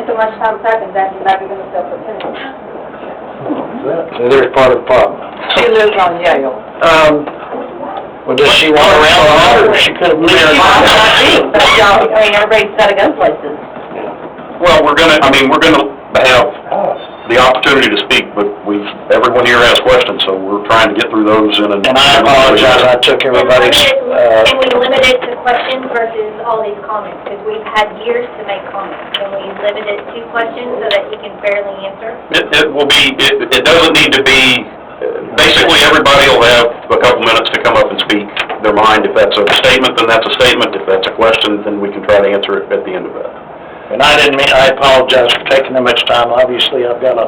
so much time practicing that, you're not giving yourself a chance. There's part of the problem. She lives on Yale. Well, does she want around or she could have lived there? But y'all, I mean, everybody's got to go places. Well, we're gonna have the opportunity to speak, but everyone here has questions, so we're trying to get through those in an... And I apologize, I took everybody's, Can we limit it to questions versus all these comments? Because we've had years to make comments. Can we limit it to questions so that he can fairly answer? It doesn't need to be, basically everybody will have a couple minutes to come up and speak their mind. If that's a statement, then that's a statement. If that's a question, then we can try to answer it at the end of that. and I apologize for taking that much time. Obviously, I've got a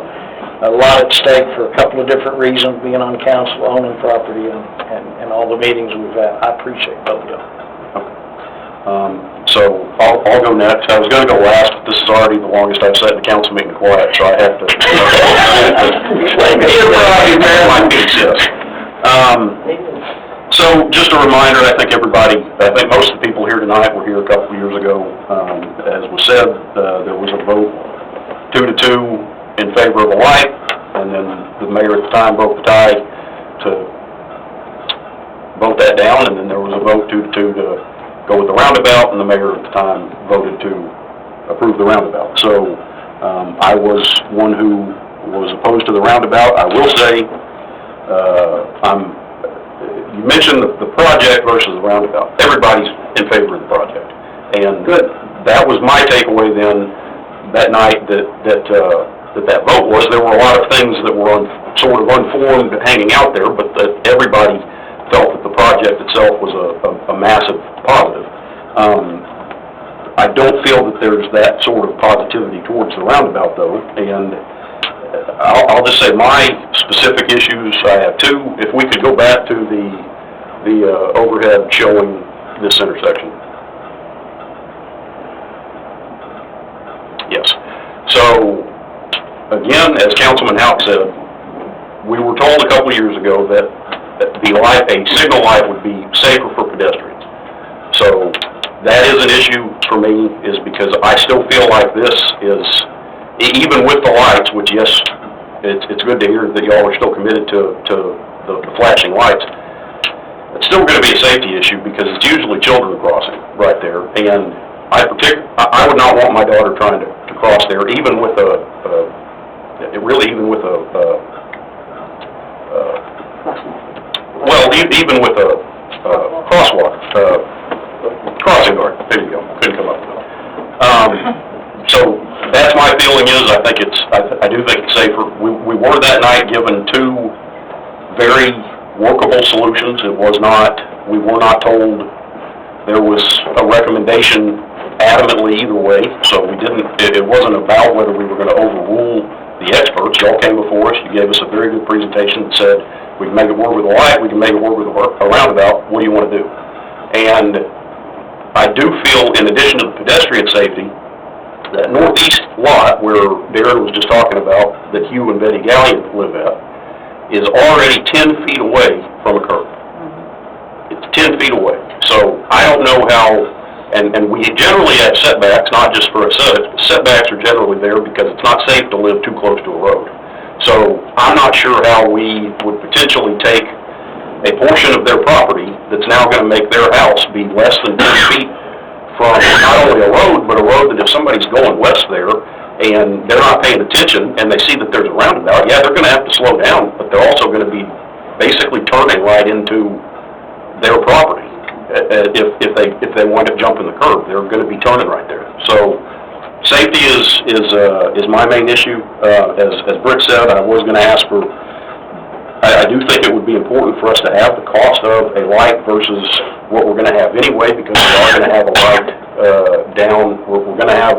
lot at stake for a couple of different reasons, being on council, owning property, and all the meetings we've had. I appreciate both of you. So I'll go next. I was going to go last, but this is already the longest I've sat in a council meeting quiet, so I have to. My piece, yes. So just a reminder, I think most of the people here tonight were here a couple of years ago. As was said, there was a vote 2-2 in favor of a light, and then the mayor at the time broke the tie to vote that down, and then there was a vote 2-2 to go with the roundabout, and the mayor at the time voted to approve the roundabout. So I was one who was opposed to the roundabout. I will say, you mentioned the project versus the roundabout. Everybody's in favor of the project. And that was my takeaway then, that night, that vote was. There were a lot of things that were sort of unformed hanging out there, but that everybody felt that the project itself was a massive positive. I don't feel that there's that sort of positivity towards the roundabout, though, and I'll just say my specific issues, I have two. If we could go back to the overhead showing this intersection. Yes. So, again, as Councilman Houck said, we were told a couple years ago that a signal light would be safer for pedestrians. So that is an issue for me, is because I still feel like this is, even with the lights, which yes, it's good to hear that y'all are still committed to the flashing lights, it's still going to be a safety issue because it's usually children crossing right there, and I would not want my daughter trying to cross there, even with a crosswalk, crossing guard. There you go. Couldn't come up with it. So that's my feeling is I do think it's safer. We were that night given two very workable solutions. We were not told there was a recommendation adamantly either way, so it wasn't about whether we were going to overrule the experts. Y'all came before us, you gave us a very good presentation that said, we can make it work with a light, we can make it work with a roundabout, what do you want to do? And I do feel, in addition to the pedestrian safety, that northeast lot where Darren was just talking about, that Hugh and Betty Gallion live at, is already 10 feet away from a curb. It's 10 feet away. So I don't know how, and we generally have setbacks, not just for a setbacks are generally there because it's not safe to live too close to a road. So I'm not sure how we would potentially take a portion of their property that's now going to make their house be less than 10 feet from not only a road, but a road that if somebody's going west there and they're not paying attention and they see that there's a roundabout, yeah, they're going to have to slow down, but they're also going to be basically turning right into their property. If they wind up jumping the curb, they're going to be turning right there. So safety is my main issue. As Britt said, I was going to ask for. I do think it would be important for us to have the cost of a light versus what we're going to have anyway, because we are going to have a light down. We're going to have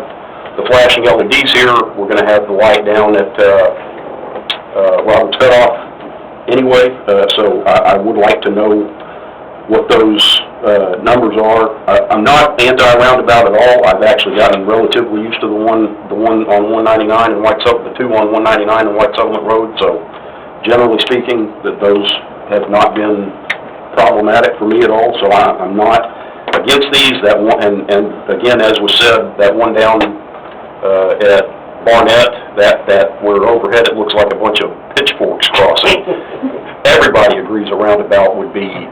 the flashing LEDs here. We're going to have the light down at Robert's Cutoff anyway. So I would like to know what those numbers are. I'm not anti-roundabout at all. I've actually gotten relatively used to the one on 199 and White Settlement, the two on 199 and White Settlement Road. So generally speaking, that those have not been problematic for me at all. So I'm not against these. That one, and again, as was said, that one down at Barnett, that where overhead it looks like a bunch of pitchforks crossing. Everybody agrees a roundabout would be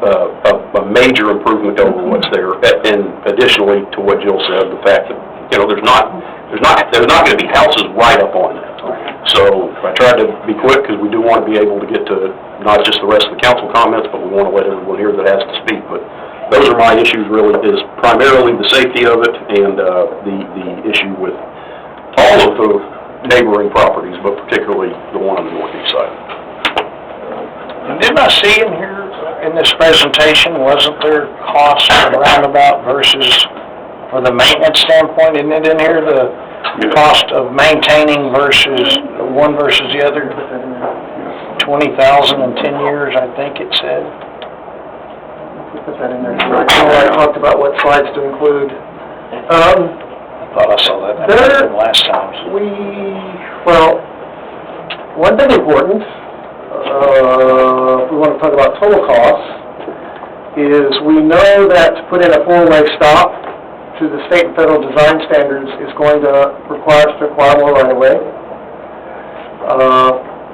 a major improvement over what's there. And additionally to what Jill said, the fact that, you know, there's not going to be houses right up on that. So I tried to be quick because we do want to be able to get to not just the rest of the council comments, but we want to let everyone here that has to speak. But those are my issues really, is primarily the safety of it and the issue with all of the neighboring properties, but particularly the one on the northeast side. And didn't I see in here, in this presentation, wasn't there cost for the roundabout versus, for the maintenance standpoint, isn't it in here, the cost of maintaining versus, one versus the other? 20,000 in 10 years, I think it said. Put that in there. I talked about what slides to include. I thought I saw that last time. Well, one thing important, if we want to talk about total costs, is we know that to put in a four-way stop to the state and federal design standards is going to require us to acquire more right-of-way.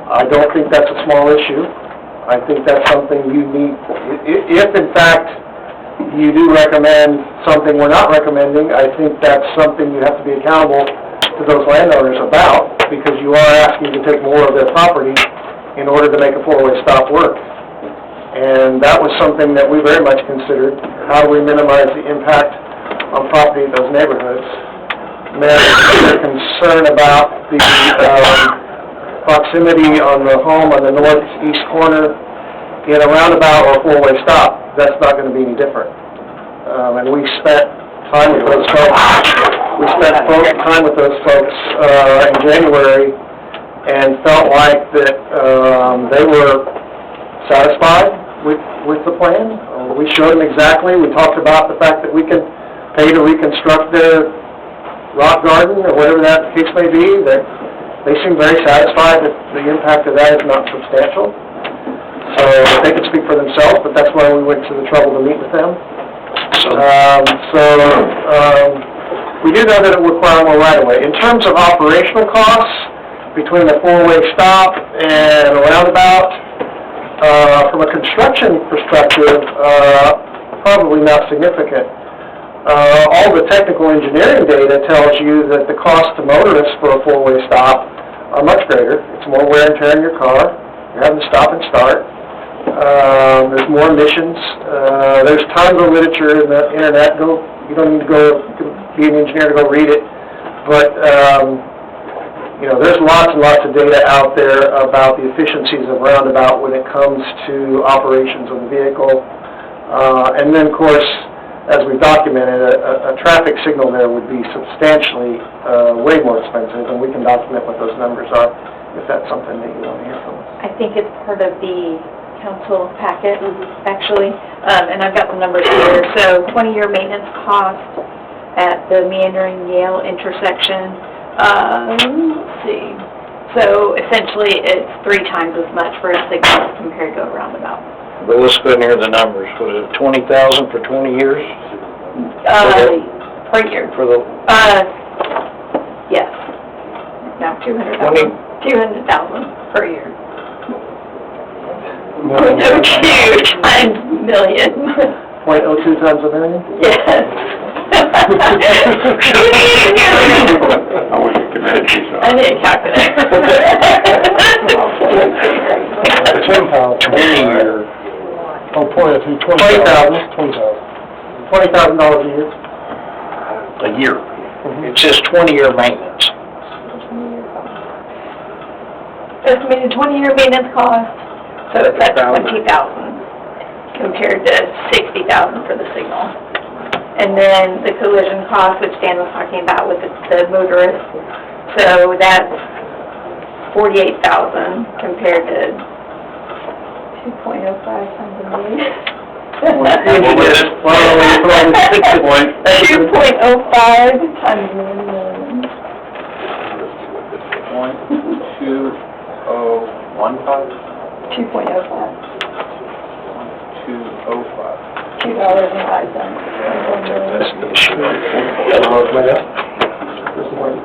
I don't think that's a small issue. I think that's something you need, if in fact you do recommend something we're not recommending, I think that's something you have to be accountable to those landowners about, because you are asking to take more of their property in order to make a four-way stop work. And that was something that we very much considered. How do we minimize the impact on property in those neighborhoods? There's a concern about the proximity on the home on the northeast corner. In a roundabout or a four-way stop, that's not going to be any different. And we spent time with those folks. We spent time with those folks in January and felt like that they were satisfied with the plan. We showed them exactly. We talked about the fact that we can pay to reconstruct their rock garden or whatever that case may be. They seem very satisfied that the impact of that is not substantial. So they can speak for themselves, but that's why we went to the trouble to meet with them. We do know that it will require more right-of-way. In terms of operational costs, between a four-way stop and a roundabout, from a construction perspective, probably not significant. All the technical engineering data tells you that the cost to motorists for a four-way stop are much greater. It's more wear and tear in your car. You're having to stop and start. There's more emissions. There's tons of literature in the internet. You don't need to go be an engineer to go read it. But you know, there's lots and lots of data out there about the efficiencies of roundabout when it comes to operations of the vehicle. And then, of course, as we've documented, a traffic signal there would be substantially way more expensive, and we can document what those numbers are if that's something that you want to hear from us. I think it's part of the council packet, actually, and I've got the numbers here. So 20-year maintenance cost at the Meandering Yale intersection, let's see. So essentially it's 3 times as much for a signal compared to a roundabout. But let's go near the numbers. Was it 20,000 for 20 years? Per year. For the... Yes. No, 200,000 per year. $0.02 times million. 0.02 times a million? Yes. I wish you could manage these. I need a calculator. 20-year. Oh, $20,000 a year. A year. It says 20-year maintenance. Estimated 20-year maintenance cost, so it's at 20,000 compared to 60,000 for the signal. And then the collision cost, which Dan was talking about with the motorist, so that's 48,000 compared to 2.05 times a million. 2.05 times a million. 2.05. $2.05. $2.05. more